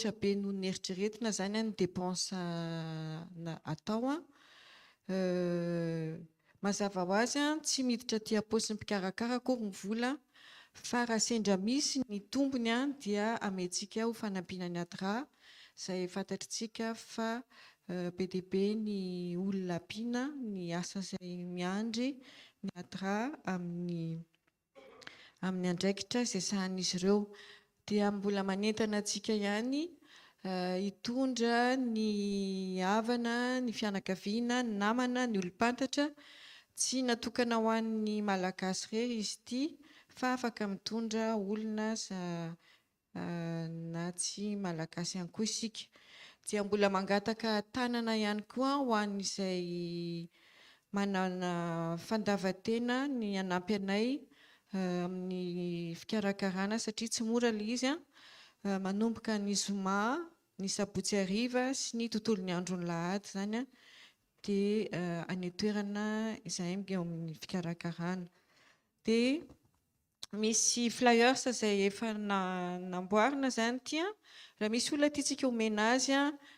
mihoatra be noho ny eritreretina zany ny dépense atao mazava ho azy tsy miditra aty am-paosin'ny mpikarakara akory ny vola fa raha sendra misy ny tombony dia amentsika ho fanampiana ny ADRA izay fantatritsika fa be dia be ny olona ampiana ny asa izay miandry ny ADRA amin'ny andraikitra izay sahan'izy ireo. Dia mbola manentana antsika ihany hitondra ny havana, ny fianakaviana, ny namana, ny olom-pantatra tsy natokana ho an'ny malagasy irery izy ity fa afaka mitondra olona na tsy malagasy ihany koa isika. Dia mbola mangataka tanana ihany koa ho an'izay manana fandavan-tena ny hanampy anay amin'ny fikarakarana satria tsy mora ilay izy manomboka ny zoma, ny sabotsy hariva sy ny tontolon'ny andron'ny lahady zany dia any toerana izay eo amin'ny fikarakarana. Dia misy flyers izay efa namboarina zany ity raha misy olona tiantsika homena azy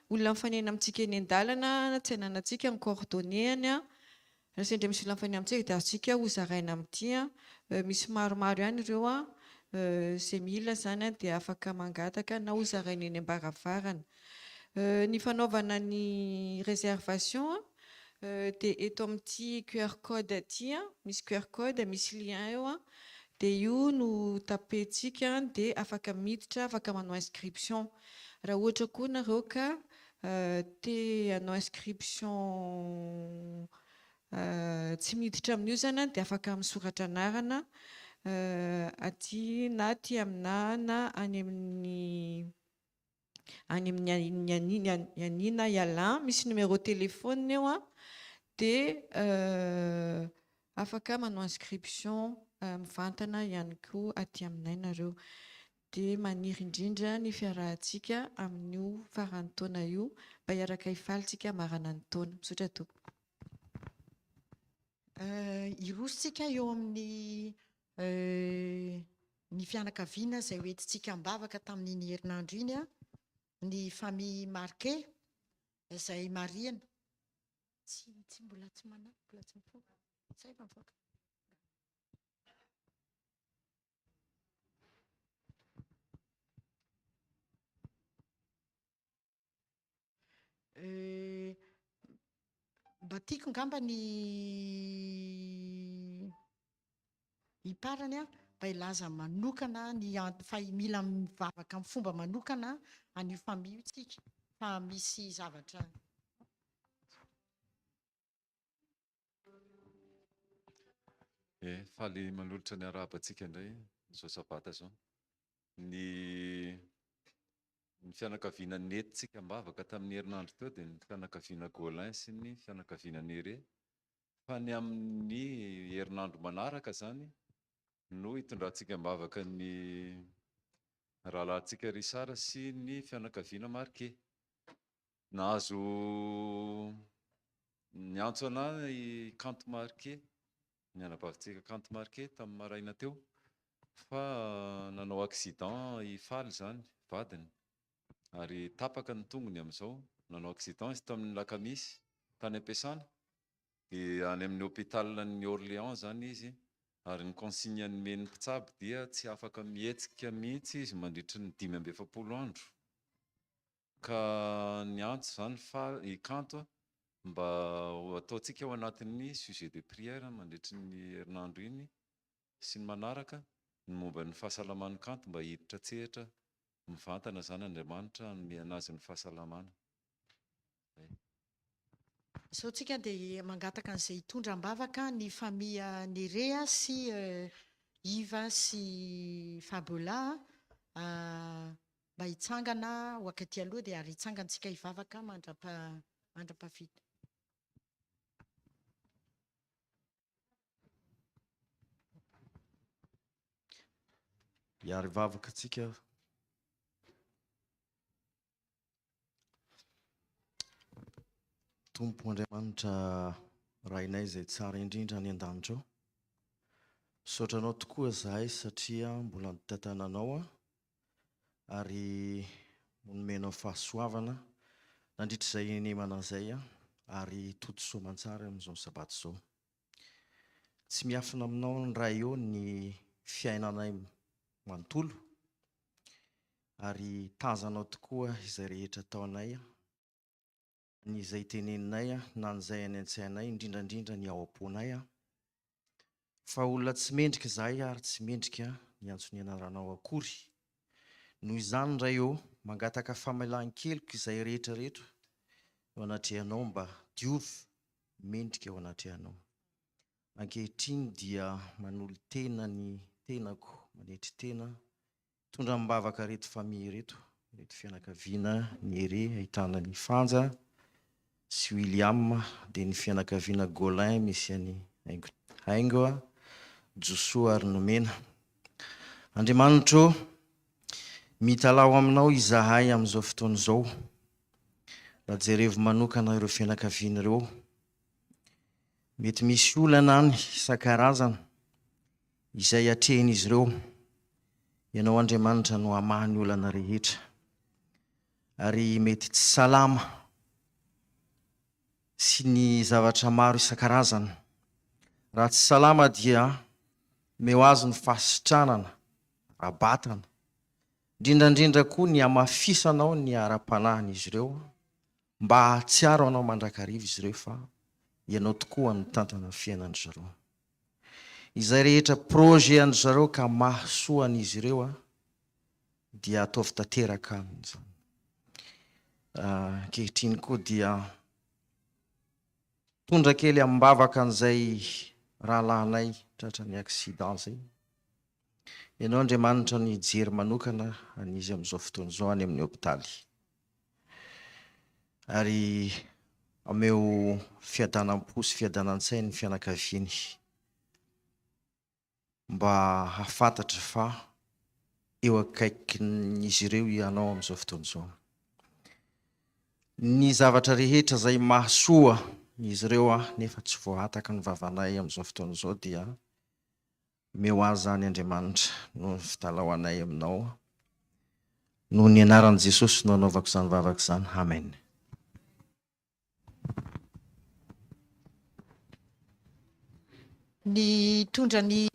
olona mifanena amintsika eny an-dalana tsy hananantsika ny coordonnées-any raha sendra misy olona mifanena amintsika dia azontsika hozaraina amin'ity misy maromaro ihany ireo izay mila zany dia afaka mangataka na hozaraina eny ambaravarana. Ny fanaovana ny réservation dia eto amin'ity QR code aty misy QR code, misy lien eo dia io no tapentsika dia afaka miditra, afaka manao inscription. Raha ohatra koa nareo ka te hanao inscription tsy miditra amin'io zany dia afaka misoratra anarana aty na aty aminahy na any amin'ny Yanina Yalin, misy numéro téléphone eo dia afaka manao inscription mivantana ihany koa aty aminay nareo. Dia maniry indrindra ny fiarahantsika amin'io faran'ny taona io mba hiaraka hifaly marana ny taona. Misaotra tompoko. Irositsika eo amin'ny ny fianakaviana izay hoentintsika mibavaka tamin'iny herinandro iny ny famille Marquet izay marihana tsy mbola tsy manampy, mbola tsy mifoka. Izay efa mifoka. Mba tiako ngamba ny hiparany mba hilaza manokana ny fa mila mivavaka amin'ny fomba manokana an'io famille tsika fa misy zavatra. Faly manolotra ny arabantsika indray zao sabata zao. Ny fianakaviana nentintsika mibavaka tamin'ny herinandro teo dia ny fianakaviana Gaulin sy ny fianakaviana Nere. Fa ny amin'ny herinandro manaraka zany no hitondrantsika mibavaka ny rahalahintsika Risara sy ny fianakaviana Marquet. Nahazo niantso anahy i Kanto Marquet, ny anabavintsika Kanto Marquet tamin'ny maraina teo fa nanao accident hifaly zany vadiny ary tapaka ny tongony amin'izao. Nanao accident izy tamin'ny lakamisy tany am-piasana dia any amin'ny hôpital ny Orléans zany izy ary ny consigne anomen'ny mpitsabo dia tsy afaka mihetsika mihitsy izy mandritra ny 5 andro ka niantso zany fa i Kanto mba ataontsika ao anatin'ny sujet de prière mandritra ny herinandro iny sy ny manaraka ny momba ny fahasalaman'ny Kanto mba hiditra tsehatra mivantana zany Andriamanitra hanome anazy ny fahasalamana. Sao tsika dia mangataka an'izay hitondra mbavaka ny famille Nerea sy Iva sy Fabola mba hitsangana ho akaty aloha dia ary hitsangantsika hivavaka mandra-pafito. Hiary vavaka tsika. Tompo Andriamanitra rainay izay tsara indrindra any an-danitra ao. Misaotranao tokoa zahay satria mbola nitantananao ary monomenao fahasoavana nandritra izay nemana izay ary totosoa mantsara amin'izao sabato izao. Tsy miafina aminao ny raha eo ny fiainanay manontolo ary tazanao tokoa izay rehetra ataonay, ny izay teneninay na n'izay any an-tsainay, indrindrandrindra ny ao am-ponay, fa olona tsy mendrika izahay ary tsy mendrika ny antony anaranao akory. Noho izany raha eo mangataka famalan-keloka izay rehetrarehetra eo anatrehanao mba diovy mendrika eo anatrehanao. Ankehitriny dia manolo tena ny tenako, manetry tena tondra mibavaka reto famille reto fianakaviana ny Here ahitana ny Fanja sy William, dia ny fianakaviana Gaulin misy any Haingo, Josoa ary Nomena. Andriamanitro, mitalao aminao izahay amin'izao fotoana izao. Raha jerevo manokana ireo fianakaviana ireo, mety misy olana any isan-karazana izay atrehan'izy ireo. Ianao Andriamanitra no hamaha olana rehetra, ary mety tsy salama sy ny zavatra maro isan-karazana. Raha tsy salama dia meo azy ny fasitranana, rabatana, indrindrandrindra koa ny hamafisanao ny ara-panahin'izy ireo, mba hahatsiaro anao mandrakariva izy ireo fa ianao tokoa ny tantana fiainan'ny zareo. Izay rehetra projet an zareo ka mahasoa an'izy ireo dia ataovy tanteraka amin'izany. Ankehitriny koa dia tondra kely ambavaka an'izay rahalahinay tratra ny accident zay. Ianao Andriamanitra ny jery manokana an'izy amin'izao fotoana izao any amin'ny hôpitaly, ary ameo fiadanam-po sy fiadanan-tsainy ny fianakaviany mba hafantatra fa eo akaikin'izy ireo ianao amin'izao fotoana izao. Ny zavatra rehetra izay mahasoa izy ireo nefa tsy voahataka ny vavanay amin'izao fotoana izao dia meo azy zany Andriamanitra no fitalaoanay aminao, noho ny anaran'i Jesosy no anaovako izany vavaka izany. Amen. Ny tondra ny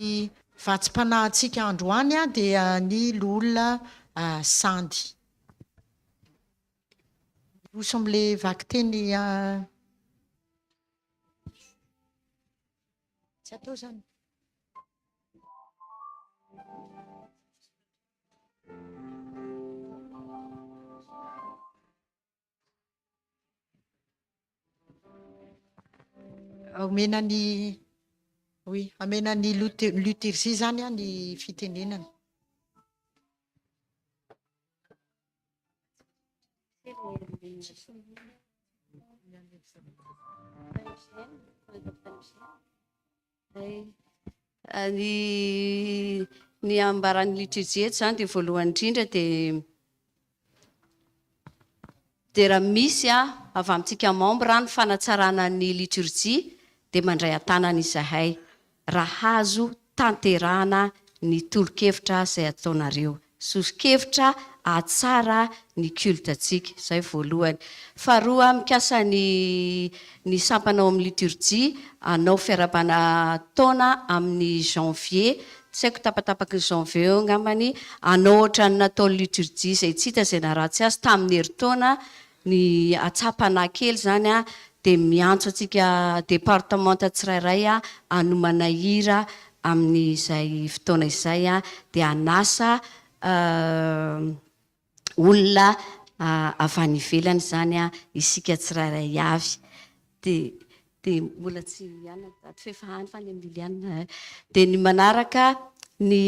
vatsim-panahintsika androany dia ny Lolona Sandy. Nous sommes les vaky teny tsy atao zany. Omena ny oui, amena ny liturgie zany ny fitenenana. Ny ambaran'ny liturgie eto zany dia voalohany indrindra dia raha misy avy amintsika membre ny fanatsarana ny liturgie dia mandray an-tanana izahay raha azo tanterahana ny tolo-kevitra izay ataonareo, sosokevitra ahatsara ny cultantsika, izay voalohany. Faharoa, mikasa ny sampanao amin'ny liturgie, anao fiarabana taona amin'ny janvier, tsy haiko tapatapaka ny janvier eo angambany, anao ohatrany natao liturgie izay tsy hita izay naharatsy azy tamin'ny herintaona, ny atsapana kely zany dia miantso antsika departemanta tsirairay hanomana hira amin'izay fotoana izay dia hanasa olona avy any ivelany zany isika tsirairay avy. Dia mbola tsy ihana daty fefahany fa ny amin'ny Liliane. Dia ny manaraka ny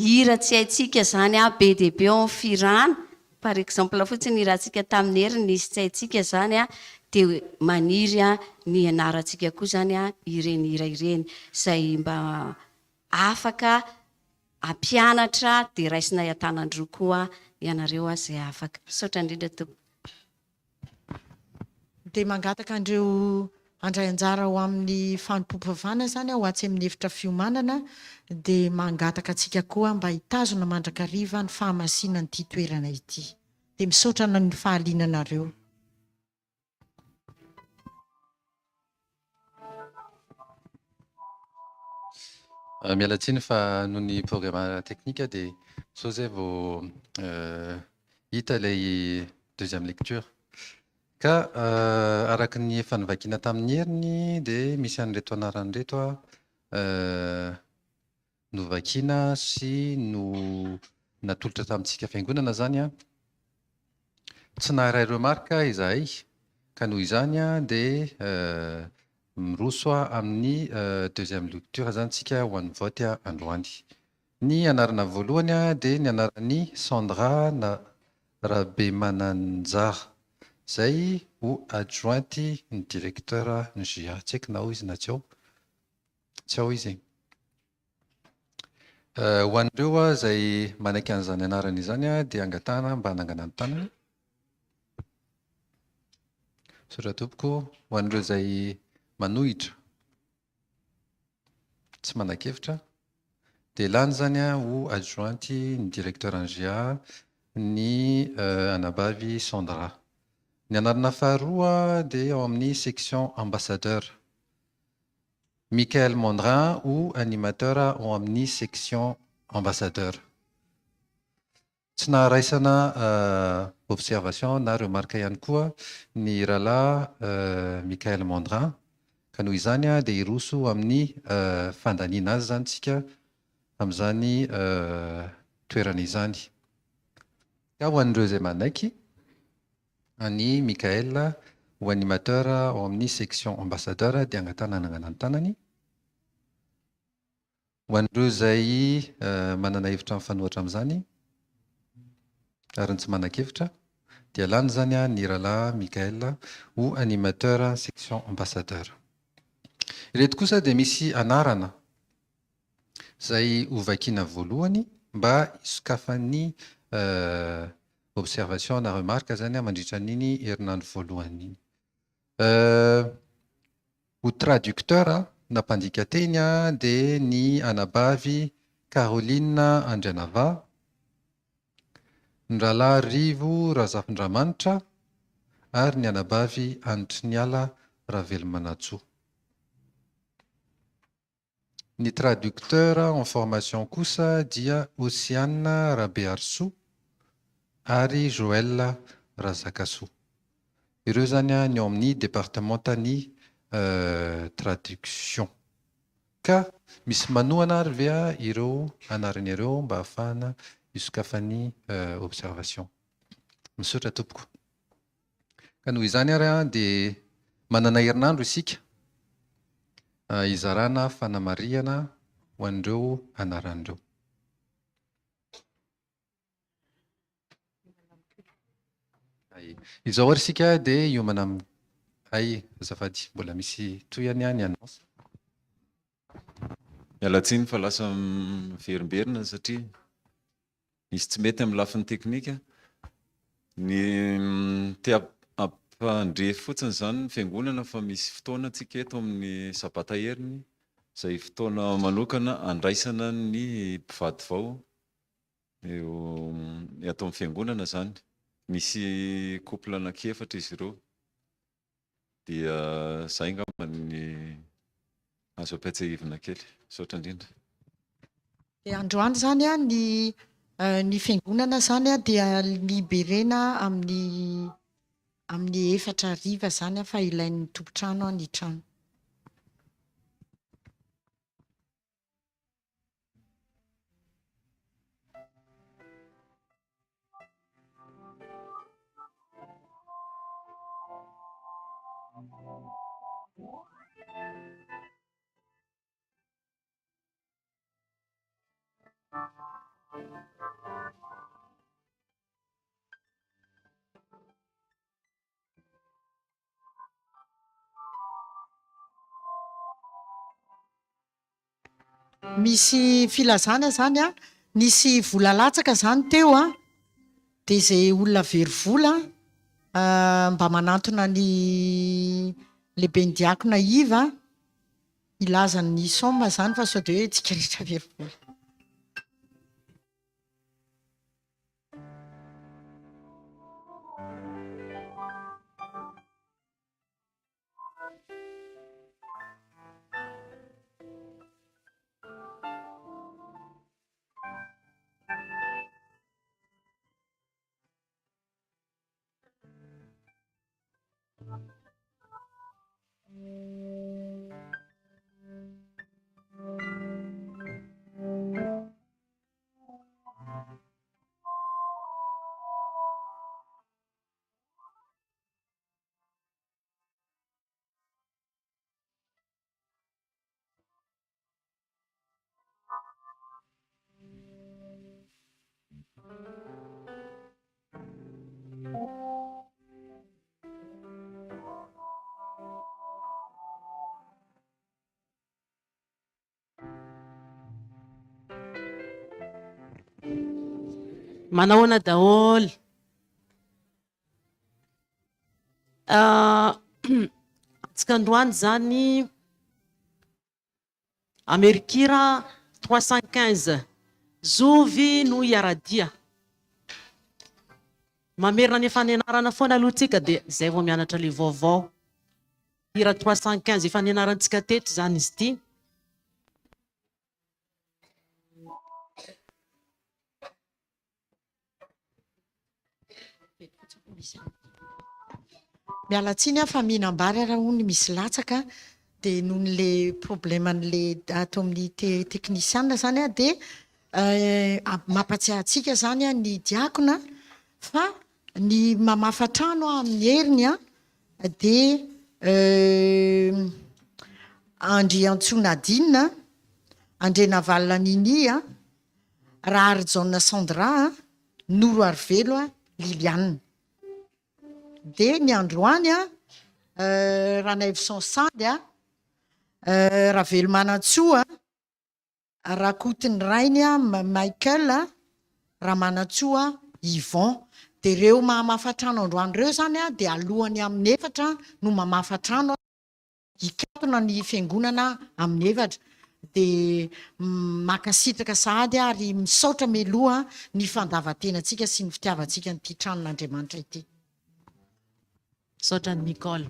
hira tsy haintsika zany be dia be ao firana, par exemple fotsiny ny rahantsika tamin'ny hery nisy tsy haintsika zany dia maniry ny anarantsika koa zany ireny hira ireny, izay mba afaka ampianatra dia raisina hiatanandroa koa ianareo izay afaka. Misaotra indrindra tompoko. Dia mangataka andreo andray anjara ho amin'ny fanompom-pavana zany ho atsy amin'ny hevitra fiomanana dia mangataka antsika koa mba hitazona mandrakariva ny fahamasinana ity toerana ity dia misaotrana ny fahalinanareo. Miala tsiny fa noho ny programme teknika dia sao zay vao hita ilay deuxième lecture. Ka araka ny efa nivakiana tamin'ny heriny dia misy an'ireto anaran'ireto novakiana sy no natolotra tamintsika fiangonana zany a. Tsy naharay remarque izahay ka noho izany dia miroso amin'ny deuxième lecture zany tsika ho an'ny vote androany. Ny anarana voalohany dia ny anaran'ny Sandra Rabemananjara zay ho adjointe ny directeur ny JA. Tsy haiko na ao izy na tsy ao. Tsy ao izy. Ho an'ireo izay manaiky an'izany anarana izany dia angatahana mba hanangana ny tanana. Saotra tompoko. Ho an'ireo izay manohitra tsy manan-kevitra dia lany zany ho adjointe ny directeur ny JA ny anabavy Sandra. Ny anarana faharoa dia ao amin'ny section ambassadeur. Michael Mondrin ou animateur ao amin'ny section ambassadeur. Tsy naharaisana observation na remarque ihany koa ny rahalahy Michael Mondrin ka noho izany dia hiroso amin'ny fandaniana azy zany tsika amin'izany toerana izany. Ka ho an'ireo izay manaiky any Michael ho animateur ao amin'ny section ambassadeur dia angatahana hanangana ny tanany. Ho an'ireo izay manana hevitra mifanohitra amin'izany ary tsy manan-kevitra dia lany zany ny rahalahy Michael ho animateur section ambassadeur. Ireto kosa dia misy anarana izay hovakiana voalohany mba hisokafan'ny observation na remarque zany mandritra an'iny herinandro voalohany iny. Ho traducteur na mpandika teny dia ny anabavy Caroline Andrianava, ny rahalahy Rivo Razafindramanitra ary ny anabavy Antriniala Ravelomanantsoa. Ny traducteur en formation kosa dia Osiana Rabearsoa ary Joël Razakasoa. Ireo zany ny ao amin'ny département tany traduction. Ka misy manohana ary ve ireo anaran'ireo mba ahafahana hisokafan'ny observation. Misaotra tompoko. Ka noho izany ary dia manana herinandro isika hizarana fanamariana ho an'ireo anaran'ireo. Izao ary isika dia hiomana azafady mbola misy toyany ny annonce. Miala tsiny fa lasa miverimberina satria misy tsy mety amin'ny lafiny teknika. Ny ampandre fotsiny zany ny fiangonana fa misy fotoana antsika eto amin'ny sabata heriny izay fotoana manokana andraisana ny mpivady vao ato amin'ny fiangonana zany. Misy couple anankiefatra izy ireo dia izay angamba ny azo ampatsahivina kely. Saotra indrindra. Dia androany zany ny fiangonana zany dia liberena amin'ny 4:00 zany fa ilain'ny tompotrano ny trano. Misy filazana zany nisy vola latsaka zany teo dia izay olona very vola mba manantona ny lehibe ny diakona iva ilaza ny soma zany fa sao de hoe tsika rehetra verivory. Manahoana daholo. Antsika androany zany Amerikira 315 zovy no iaradia. Mamerina ny fanenarana foana aloha tsika dia zay vao mianatra le vaovao. Hira 315 efa nenarantsika teto zany izy ity. Mialatsiny a fa mihinam-bary raha hono misy latsaka dia noho n'le probleman'le ato amin'ny teknisiana zany a dia mampatsiahy antsika zany a ny diakona fa ny mamafa trano amin'ny heriny a dia Andry Antsonadina, Andrena Valina Nini a, Rahary Jauna Sandra a, Noro Arvelo a, Liliane. Dia ny androany a Ranevson Sandy a, Ravelo Manantsoa, Rakotiny Rainy a, Michael a, Ramanantsoa Yvon. Dia ireo mamafa trano androany ireo zany a dia alohany amin'ny efatra no mamafa trano hikatona ny fiangonana amin'ny efatra. Dia makasitraka sahady ary misaotra meloha ny fandavatenantsika sy ny fitiavantsika nyity tranon'Andriamanitra ity. Saotra Nicole.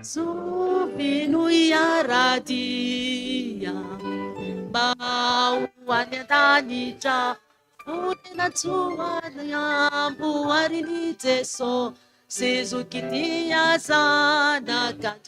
Zovy no iaradia mba ho any an-danitra tena tsoany amboariny Jesô sezoky dia zanaka